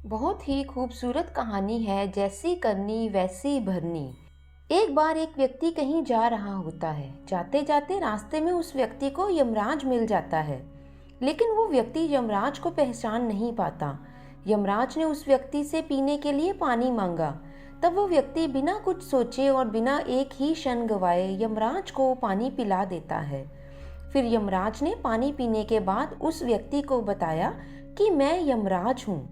बहुत ही खूबसूरत कहानी है। जैसी करनी वैसी भरनी। एक बार एक व्यक्ति कहीं जा रहा होता है। जाते जाते रास्ते में उस व्यक्ति को यमराज मिल जाता है, लेकिन वो व्यक्ति यमराज को पहचान नहीं पाता। यमराज ने उस व्यक्ति से पीने के लिए पानी मांगा। तब वो व्यक्ति बिना कुछ सोचे और बिना एक ही क्षण गवाए यमराज को पानी पिला देता है। फिर यमराज ने पानी पीने के बाद उस व्यक्ति को बताया कि मैं यमराज हूँ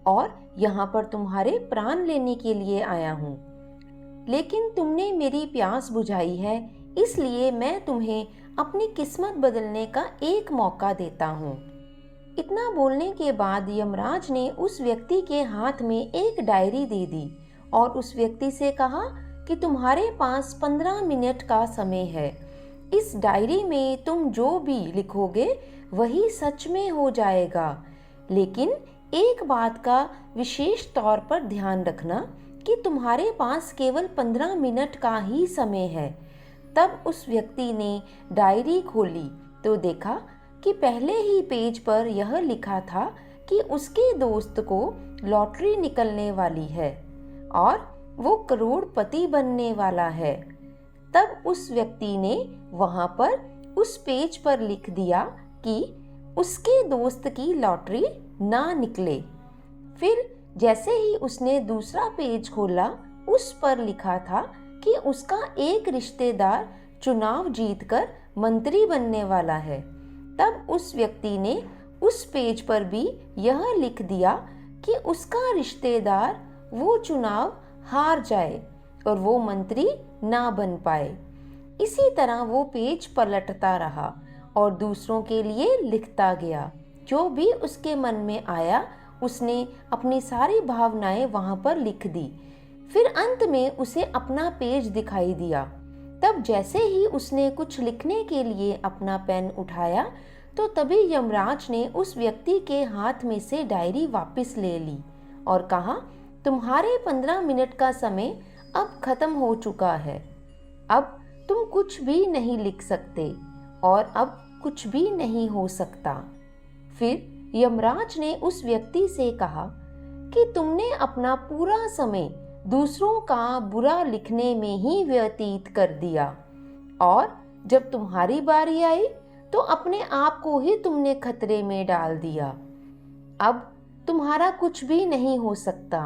और यहाँ पर तुम्हारे प्राण लेने के लिए आया हूँ, लेकिन तुमने मेरी प्यास बुझाई है, इसलिए मैं तुम्हें अपनी किस्मत बदलने का एक मौका देता हूँ। इतना बोलने के बाद यमराज ने उस व्यक्ति के हाथ में एक डायरी दे दी और उस व्यक्ति से कहा कि तुम्हारे पास 15 मिनट का समय है। इस डायरी में तुम जो भी लिखोगे वही सच में हो जाएगा, लेकिन एक बात का विशेष तौर पर ध्यान रखना कि तुम्हारे पास केवल 15 मिनट का ही समय है। तब उस व्यक्ति ने डायरी खोली तो देखा कि पहले ही पेज पर यह लिखा था कि उसके दोस्त को लॉटरी निकलने वाली है और वो करोड़पति बनने वाला है। तब उस व्यक्ति ने वहां पर उस पेज पर लिख दिया कि उसके दोस्त की लॉटरी ना निकले। फिर जैसे ही उसने दूसरा पेज खोला, उस पर लिखा था कि उसका एक रिश्तेदार चुनाव जीतकर मंत्री बनने वाला है। तब उस व्यक्ति ने उस पेज पर भी यह लिख दिया कि उसका रिश्तेदार वो चुनाव हार जाए और वो मंत्री ना बन पाए। इसी तरह वो पेज पलटता रहा और दूसरों के लिए लिखता गया। जो भी उसके मन में आया उसने अपनी सारी भावनाएं वहां पर लिख दी। फिर अंत में उसे अपना पेज दिखाई दिया। तब जैसे ही उसने कुछ लिखने के लिए अपना पेन उठाया तो तभी यमराज ने उस व्यक्ति के हाथ में से डायरी वापस ले ली और कहा, तुम्हारे 15 मिनट का समय अब खत्म हो चुका है। अब तुम कुछ भी नहीं लिख सकते और अब कुछ भी नहीं हो सकता। फिर यमराज ने उस व्यक्ति से कहा कि तुमने अपना पूरा समय दूसरों का बुरा लिखने में ही व्यतीत कर दिया और जब तुम्हारी बारी आई तो अपने आप को ही तुमने खतरे में डाल दिया। अब तुम्हारा कुछ भी नहीं हो सकता।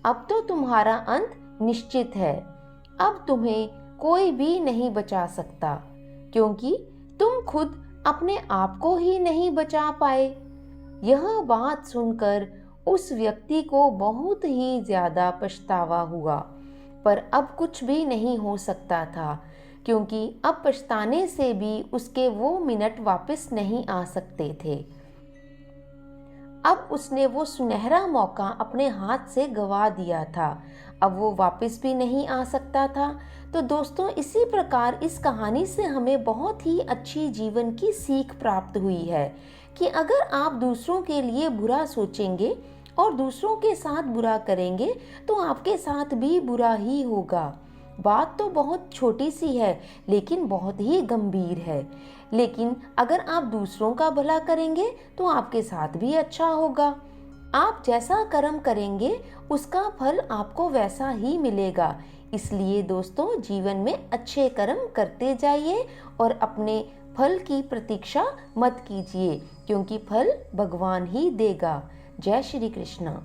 अब तो तुम्हारा अंत निश्चित है। अब तुम्हें कोई भी नहीं बचा सकता, क्योंकि तुम खुद अपने आप को ही नहीं बचा पाए। यह बात सुनकर उस व्यक्ति को बहुत ही ज्यादा पछतावा हुआ, पर अब कुछ भी नहीं हो सकता था, क्योंकि अब पछताने से भी उसके वो मिनट वापस नहीं आ सकते थे। अब उसने वो सुनहरा मौका अपने हाथ से गवा दिया था। अब वो वापस भी नहीं आ सकता था। तो दोस्तों, इसी प्रकार इस कहानी से हमें बहुत ही अच्छी जीवन की सीख प्राप्त हुई है कि अगर आप दूसरों के लिए बुरा सोचेंगे और दूसरों के साथ बुरा करेंगे तो आपके साथ भी बुरा ही होगा। बात तो बहुत छोटी सी है लेकिन बहुत ही गंभीर है। लेकिन अगर आप दूसरों का भला करेंगे तो आपके साथ भी अच्छा होगा। आप जैसा कर्म करेंगे उसका फल आपको वैसा ही मिलेगा। इसलिए दोस्तों, जीवन में अच्छे कर्म करते जाइए और अपने फल की प्रतीक्षा मत कीजिए, क्योंकि फल भगवान ही देगा। जय श्री कृष्ण।